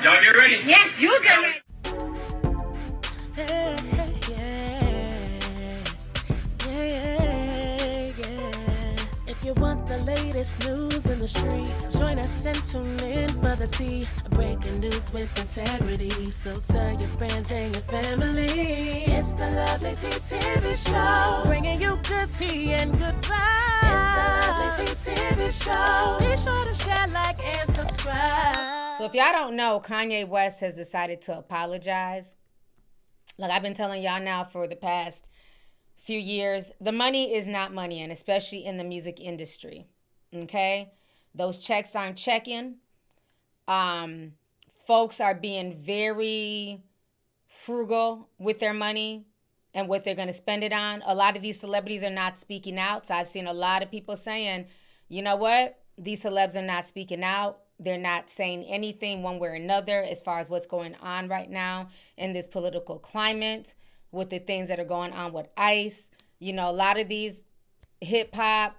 Y'all get ready? Yes, you get ready. If you want the latest news in the streets, join us and tune in for the tea. Breaking news with integrity. So tell your friends and your family. It's the Lovelyti TV show, bringing you good tea and good vibes. It's the Lovelyti TV show. Be sure to share, like, and subscribe. So if y'all don't know, Kanye West has decided to apologize. Like I've been telling y'all now for the past few years, the money is not money, and especially in the music industry. Okay? Those checks aren't checking. Folks are being very frugal with their money and what they're going to spend it on. A lot of these celebrities are not speaking out. So I've seen a lot of people saying, you know what? These celebs are not speaking out. They're not saying anything one way or another as far as what's going on right now in this political climate with the things that are going on with ICE. You know, a lot of these hip hop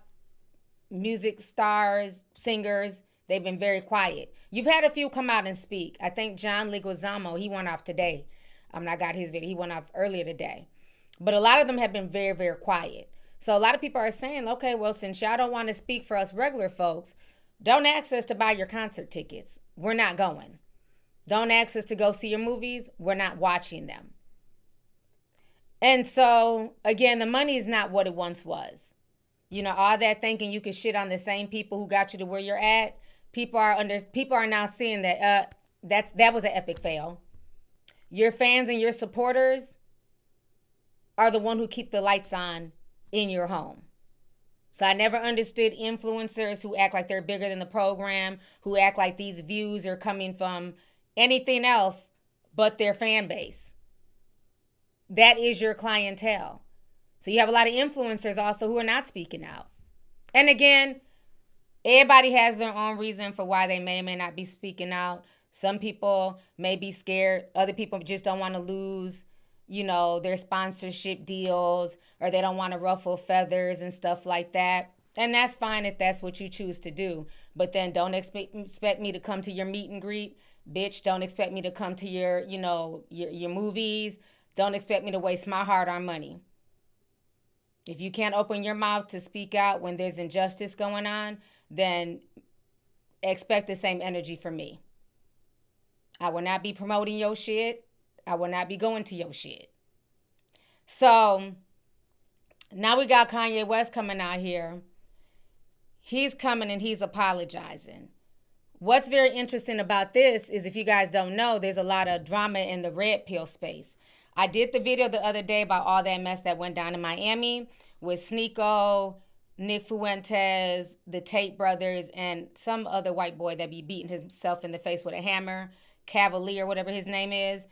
music stars, singers, they've been very quiet. You've had a few come out and speak. I think John Leguizamo, he went off today. I got his video. He went off earlier today. But a lot of them have been very, very quiet. So a lot of people are saying, okay, well, since y'all don't want to speak for us regular folks, don't ask us to buy your concert tickets. We're not going. Don't ask us to go see your movies. We're not watching them. And so, again, the money is not what it once was. You know, all that thinking you could shit on the same people who got you to where you're at. People are now seeing that that was an epic fail. Your fans and your supporters are the one who keep the lights on in your home. So I never understood influencers who act like they're bigger than the program, who act like these views are coming from anything else but their fan base. That is your clientele. So you have a lot of influencers also who are not speaking out. And again, everybody has their own reason for why they may or may not be speaking out. Some people may be scared. Other people just don't want to lose, you know, their sponsorship deals, or they don't want to ruffle feathers and stuff like that. And that's fine if that's what you choose to do. But then don't expect me to come to your meet and greet. Bitch, don't expect me to come to your, you know, your movies. Don't expect me to waste my hard-earned money. If you can't open your mouth to speak out when there's injustice going on, then expect the same energy from me. I will not be promoting your shit. I will not be going to your shit. So now we got Kanye West coming out here. He's coming and he's apologizing. What's very interesting about this is, if you guys don't know, there's a lot of drama in the red pill space. I did the video the other day about all that mess that went down in Miami with Sneeko, Nick Fuentes, the Tate brothers, and some other white boy that be beating himself in the face with a hammer, Cavalier, whatever his name is.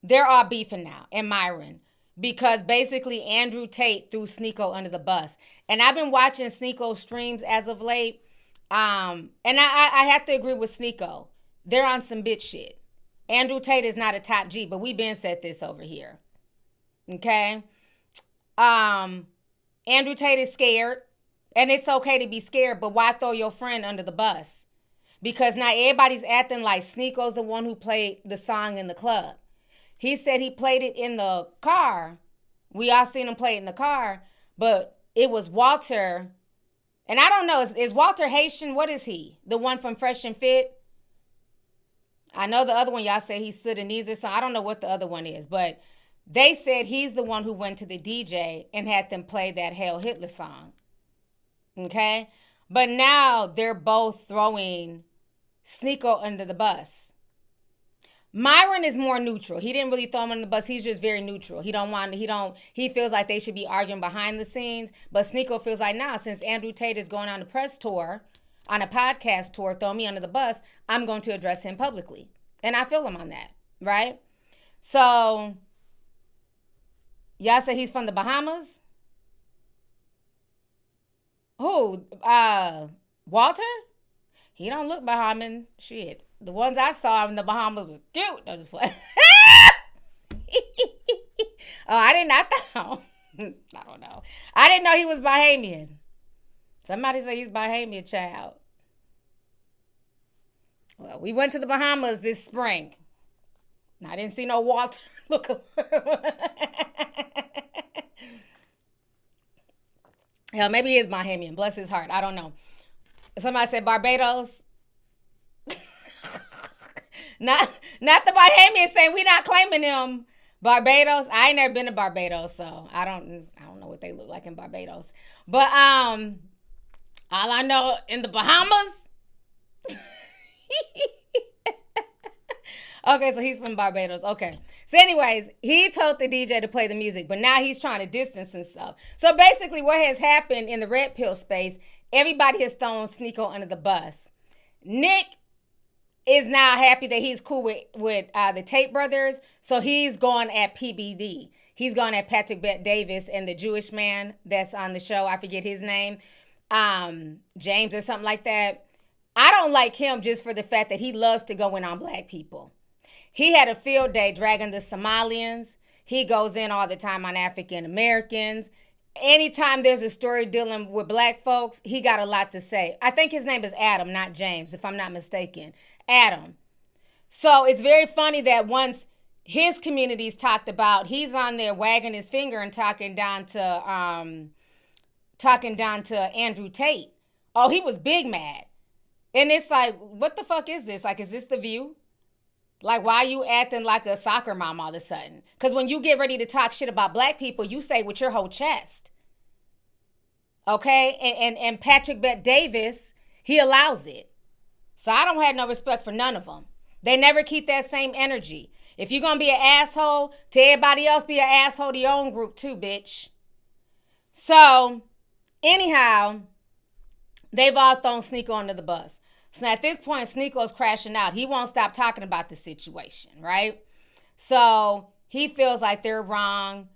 They're all beefing now, and Myron, because basically Andrew Tate threw Sneeko under the bus. And I've been watching Sneeko's streams as of late, and I have to agree with Sneeko. They're on some bitch shit. Andrew Tate is not a top G, but we've been said this over here. Okay? Andrew Tate is scared, and it's okay to be scared, but why throw your friend under the bus? Because now everybody's acting like Sneeko's the one who played the song in the club. He said he played it in the car. We all seen him play it in the car, but it was Walter. And I don't know, is Walter Haitian? What is he? The one from Fresh and Fit? I know the other one, y'all say he's Sudanese or something. I don't know what the other one is, but they said he's the one who went to the DJ and had them play that Hail Hitler song. Okay? But now they're both throwing Sneeko under the bus. Myron is more neutral. He didn't really throw him under the bus. He's just very neutral. He feels like they should be arguing behind the scenes. But Sneeko feels like, nah, since Andrew Tate is going on a press tour, on a podcast tour, throw me under the bus, I'm going to address him publicly. And I feel him on that, right? So, y'all say he's from the Bahamas? Who? Walter? He don't look Bahamian. Shit. The ones I saw in the Bahamas was cute. I just like, oh, I did not know. I don't know. I didn't know he was Bahamian. Somebody say he's Bahamian, child. Well, we went to the Bahamas this spring. I didn't see no Walter. Look. Hell, maybe he is Bahamian. Bless his heart. I don't know. Somebody said Barbados. not the Bahamians saying we not claiming them. Barbados. I ain't never been to Barbados, so I don't know what they look like in Barbados. But all I know in the Bahamas. Okay, so he's from Barbados. Okay. So anyways, he told the DJ to play the music, but now he's trying to distance himself. So basically what has happened in the red pill space, everybody has thrown Sneeko under the bus. Nick is now happy that he's cool with the Tate brothers, so he's going at PBD. He's going at Patrick Bet-Davis and the Jewish man that's on the show. I forget his name. James or something like that. I don't like him just for the fact that he loves to go in on black people. He had a field day dragging the Somalians. He goes in all the time on African Americans. Anytime there's a story dealing with black folks, he got a lot to say. I think his name is Adam, not James, if I'm not mistaken. Adam. So it's very funny that once his community's talked about, he's on there wagging his finger and talking down to Andrew Tate. Oh, he was big mad. And it's like, what the fuck is this? Like, is this The View? Like, why are you acting like a soccer mom all of a sudden? Because when you get ready to talk shit about black people, you say with your whole chest. Okay? And Patrick Bet-Davis, he allows it. So I don't have no respect for none of them. They never keep that same energy. If you're going to be an asshole to everybody else, be an asshole to your own group too, bitch. So, anyhow, they've all thrown Sneeko under the bus. So at this point, Sneeko's crashing out. He won't stop talking about the situation, right? So he feels like they're wrong.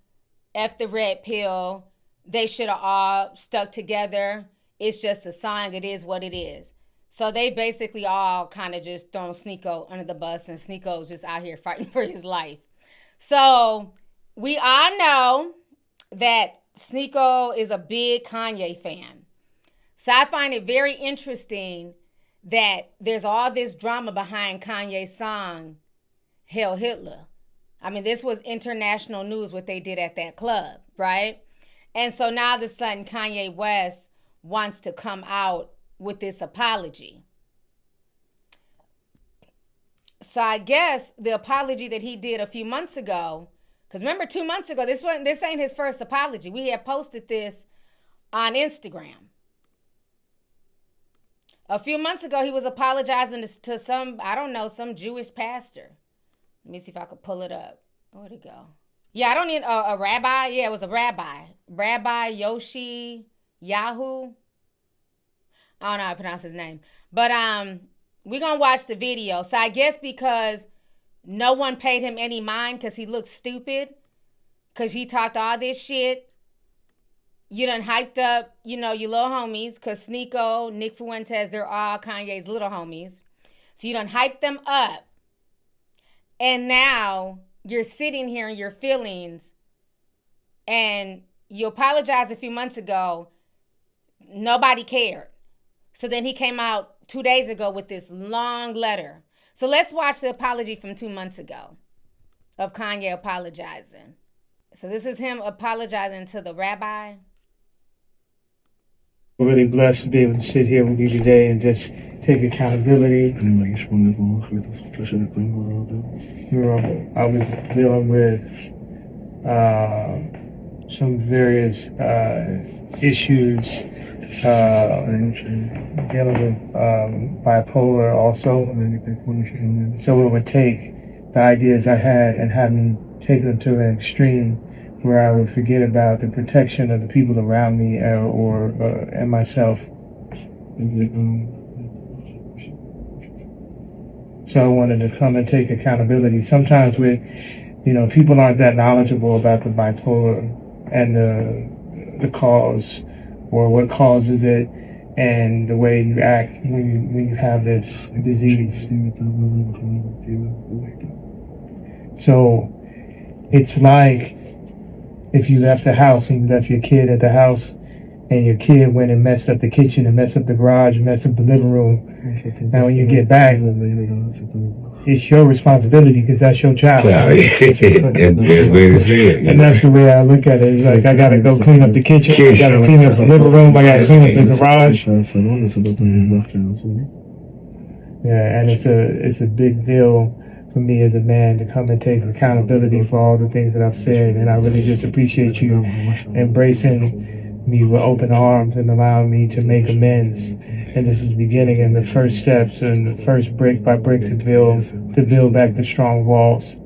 F the red pill. They should have all stuck together. It's just a song. It is what it is. So they basically all kind of just thrown Sneeko under the bus, and Sneeko's just out here fighting for his life. So we all know that Sneeko is a big Kanye fan. So I find it very interesting that there's all this drama behind Kanye's song, Hail Hitler. I mean, this was international news, what they did at that club, right? And so now all of a sudden Kanye West wants to come out with this apology. So I guess the apology that he did a few months ago, because remember 2 months ago, this ain't his first apology. We had posted this on Instagram. A few months ago, he was apologizing to some, I don't know, some Jewish pastor. Let me see if I could pull it up. Where'd it go? Yeah, I don't need a rabbi. Yeah, it was a rabbi. Rabbi Yoshi Yahoo. I don't know how to pronounce his name. But we're going to watch the video. So I guess because no one paid him any mind because he looked stupid, because he talked all this shit, you done hyped up, your little homies, because Sneeko, Nick Fuentes, they're all Kanye's little homies. So you done hyped them up. And now you're sitting here in your feelings and you apologized a few months ago. Nobody cared. So then he came out 2 days ago with this long letter. So let's watch the apology from 2 months ago of Kanye apologizing. So this is him apologizing to the rabbi. I'm really blessed to be able to sit here with you today and just take accountability. I was dealing with some various issues, dealing with bipolar also. So it would take the ideas I had and have me take them to an extreme where I would forget about the protection of the people around me and myself. So I wanted to come and take accountability. Sometimes people aren't that knowledgeable about the bipolar and the cause or what causes it and the way you act when you have this disease. So it's like if you left the house and you left your kid at the house and your kid went and messed up the kitchen and messed up the garage and messed up the living room. Now when you get back, it's your responsibility because that's your child. And that's the way I look at it. It's like I gotta go clean up the kitchen, I gotta clean up the living room, I gotta clean up the garage. Yeah, and it's a big deal for me as a man to come and take accountability for all the things that I've said, and I really just appreciate you embracing me with open arms and allowing me to make amends. And this is the beginning and the first steps and the first brick by brick to build back the strong walls.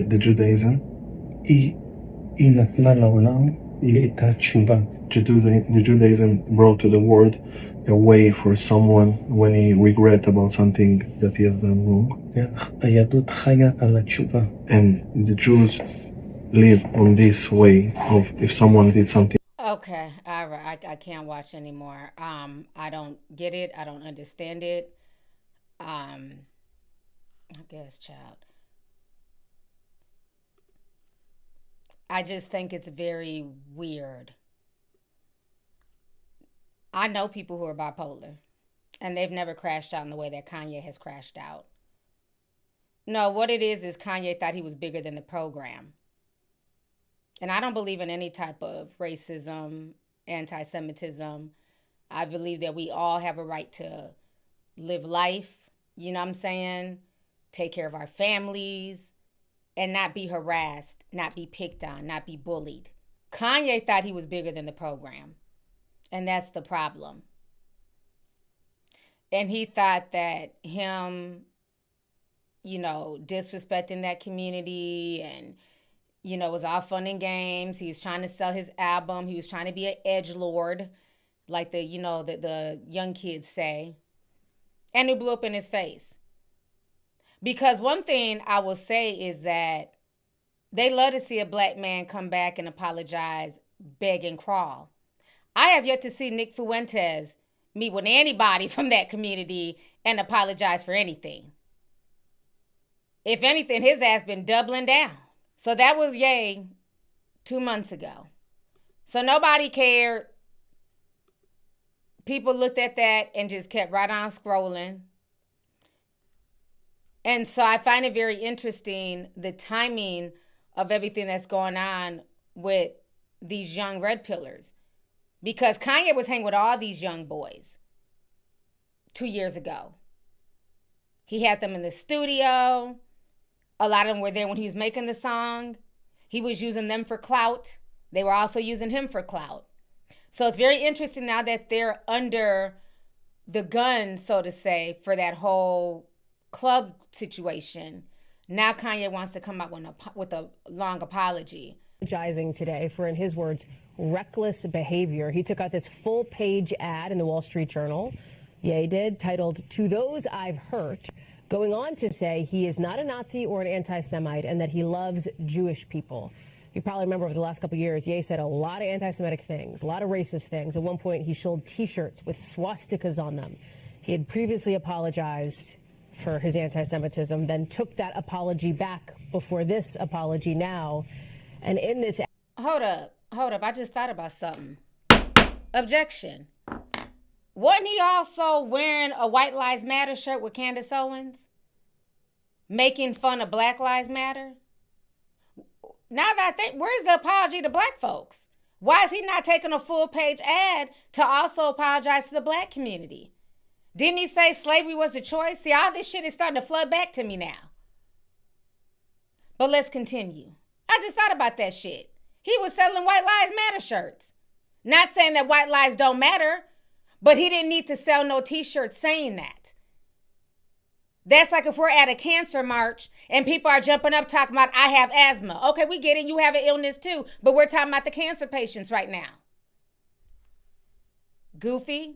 de Judaism i the Judaism brought to the world a way for someone when he regret about something that he has done wrong. And the Jews live on this way of if someone did something. Okay, all right. I can't watch anymore. I don't get it. I don't understand it. I guess, child. I just think it's very weird. I know people who are bipolar, and they've never crashed out in the way that Kanye has crashed out. No, what it is Kanye thought he was bigger than the program. And I don't believe in any type of racism, anti-Semitism. I believe that we all have a right to live life, you know what I'm saying? Take care of our families, and not be harassed, not be picked on, not be bullied. Kanye thought he was bigger than the program. And that's the problem. And he thought that him, disrespecting that community and, it was all fun and games. He was trying to sell his album. He was trying to be an edgelord, like the young kids say. And it blew up in his face. Because one thing I will say is that they love to see a black man come back and apologize, beg and crawl. I have yet to see Nick Fuentes meet with anybody from that community and apologize for anything. If anything, his ass been doubling down. So that was Ye 2 months ago. So nobody cared. People looked at that and just kept right on scrolling. And so I find it very interesting, the timing of everything that's going on with these young red pillars. Because Kanye was hanging with all these young boys 2 years ago. He had them in the studio. A lot of them were there when he was making the song. He was using them for clout. They were also using him for clout. So it's very interesting now that they're under the gun, so to say, for that whole club situation. Now Kanye wants to come out with a long apology. Apologizing today for, in his words, reckless behavior. He took out this full-page ad in the Wall Street Journal, Ye did, titled, "To Those I've Hurt," going on to say he is not a Nazi or an anti-Semite and that he loves Jewish people. You probably remember over the last couple of years, Ye said a lot of anti-Semitic things, a lot of racist things. At one point, he sold T-shirts with swastikas on them. He had previously apologized for his anti-Semitism, then took that apology back before this apology now. And in this... Hold up. I just thought about something. Objection. Wasn't he also wearing a White Lives Matter shirt with Candace Owens? Making fun of Black Lives Matter? Now that I think, where's the apology to black folks? Why is he not taking a full-page ad to also apologize to the black community? Didn't he say slavery was the choice? See, all this shit is starting to flood back to me now. But let's continue. I just thought about that shit. He was selling White Lives Matter shirts. Not saying that white lives don't matter, but he didn't need to sell no T-shirts saying that. That's like if we're at a cancer march and people are jumping up talking about, I have asthma. Okay, we get it. You have an illness too, but we're talking about the cancer patients right now. Goofy.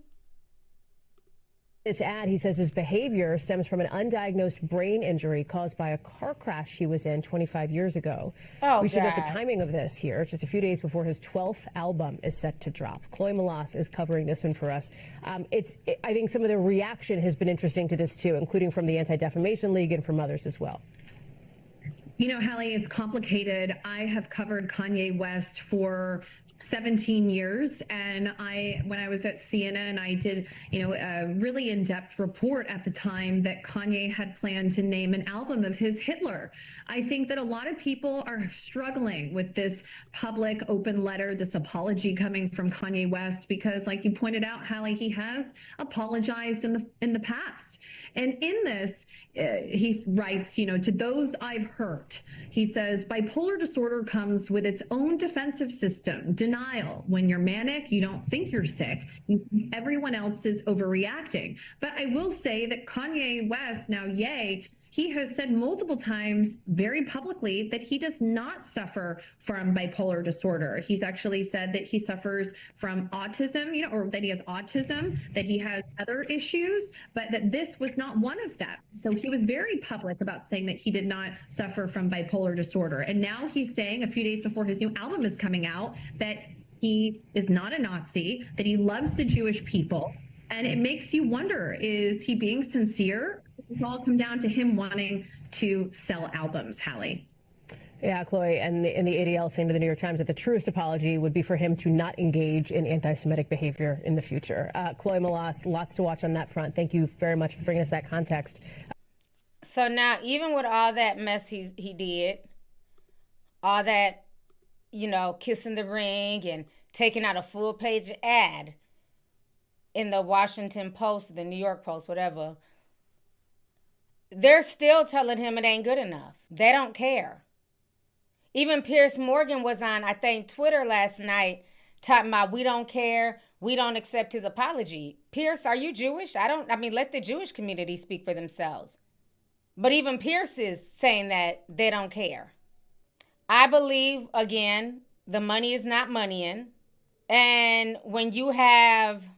This ad, he says his behavior stems from an undiagnosed brain injury caused by a car crash he was in 25 years ago. Oh, we should God. note the timing of this here, just a few days before his 12th album is set to drop. Chloe Malas is covering this one for us. I think some of the reaction has been interesting to this too, including from the Anti-Defamation League and from others as well. You know, Hallie, it's complicated. I have covered Kanye West for 17 years, and when I was at CNN, I did, a really in-depth report at the time that Kanye had planned to name an album of his Hitler. I think that a lot of people are struggling with this public open letter, this apology coming from Kanye West, because, like you pointed out, Hallie, he has apologized in the past. And in this, he writes, to those I've hurt, he says, bipolar disorder comes with its own defensive system, denial. When you're manic, you don't think you're sick. Everyone else is overreacting. But I will say that Kanye West, now Ye, he has said multiple times very publicly that he does not suffer from bipolar disorder. He's actually said that he suffers from autism, or that he has autism, that he has other issues, but that this was not one of them. So he was very public about saying that he did not suffer from bipolar disorder. And now he's saying, a few days before his new album is coming out, that he is not a Nazi, that he loves the Jewish people. And it makes you wonder, is he being sincere? It's all come down to him wanting to sell albums, Hallie. Yeah, Chloe, and the ADL saying to the New York Times that the truest apology would be for him to not engage in anti-Semitic behavior in the future. Chloe Malas, lots to watch on that front. Thank you very much for bringing us that context. So now, even with all that mess he did, all that, kissing the ring and taking out a full-page ad in the Washington Post, the New York Post, whatever, they're still telling him it ain't good enough. They don't care. Even Piers Morgan was on, I think, Twitter last night talking about, we don't care, we don't accept his apology. Piers, are you Jewish? Let the Jewish community speak for themselves. But even Piers is saying that they don't care. I believe, again, the money is not moneying. And when you have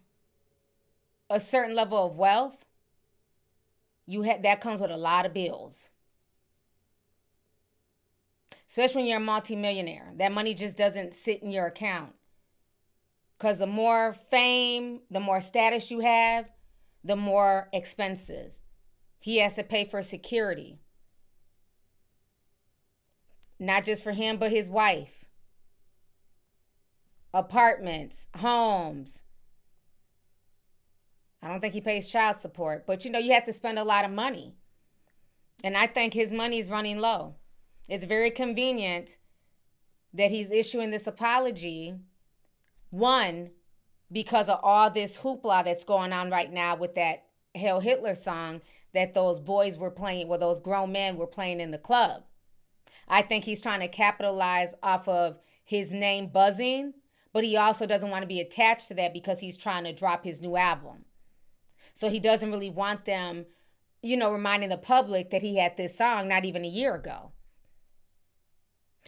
a certain level of wealth, that comes with a lot of bills. Especially when you're a multimillionaire. That money just doesn't sit in your account. Because the more fame, the more status you have, the more expenses. He has to pay for security. Not just for him, but his wife. Apartments, homes. I don't think he pays child support, but you have to spend a lot of money. And I think his money is running low. It's very convenient that he's issuing this apology, one, because of all this hoopla that's going on right now with that Hail Hitler song that those boys were playing, or those grown men were playing in the club. I think he's trying to capitalize off of his name buzzing, but he also doesn't want to be attached to that because he's trying to drop his new album. So he doesn't really want them, reminding the public that he had this song not even a year ago.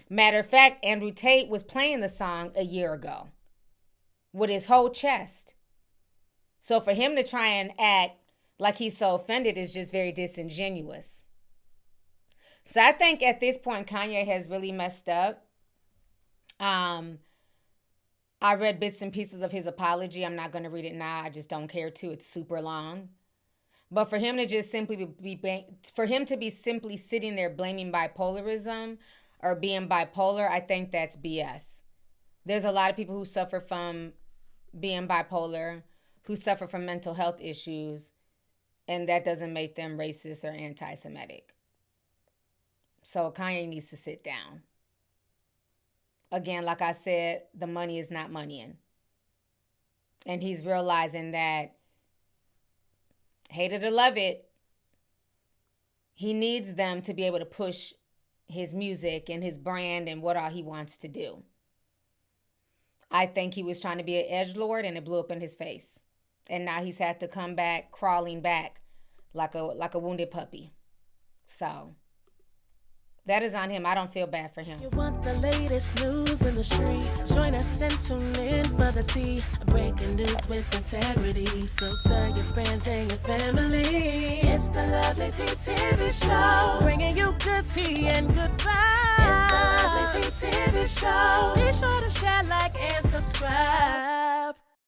Matter of fact, Andrew Tate was playing the song a year ago with his whole chest. So for him to try and act like he's so offended is just very disingenuous. So I think at this point, Kanye has really messed up. I read bits and pieces of his apology. I'm not going to read it now. I just don't care to. It's super long. But for him to just simply be simply sitting there blaming bipolarism or being bipolar, I think that's BS. There's a lot of people who suffer from being bipolar, who suffer from mental health issues, and that doesn't make them racist or anti-Semitic. So Kanye needs to sit down. Again, like I said, the money is not moneying. And he's realizing that, hate it or love it, he needs them to be able to push his music and his brand and what all he wants to do. I think he was trying to be an edgelord and it blew up in his face. And now he's had to come back, crawling back like a wounded puppy. So that is on him. I don't feel bad for him. You want the latest news in the streets? Join us and tune in for the tea. Breaking news with integrity. So tell your friends and your family. It's the Lovelyti TV show. Bringing you good tea and good vibes. It's the Lovelyti TV show. Be sure to share, like, and subscribe.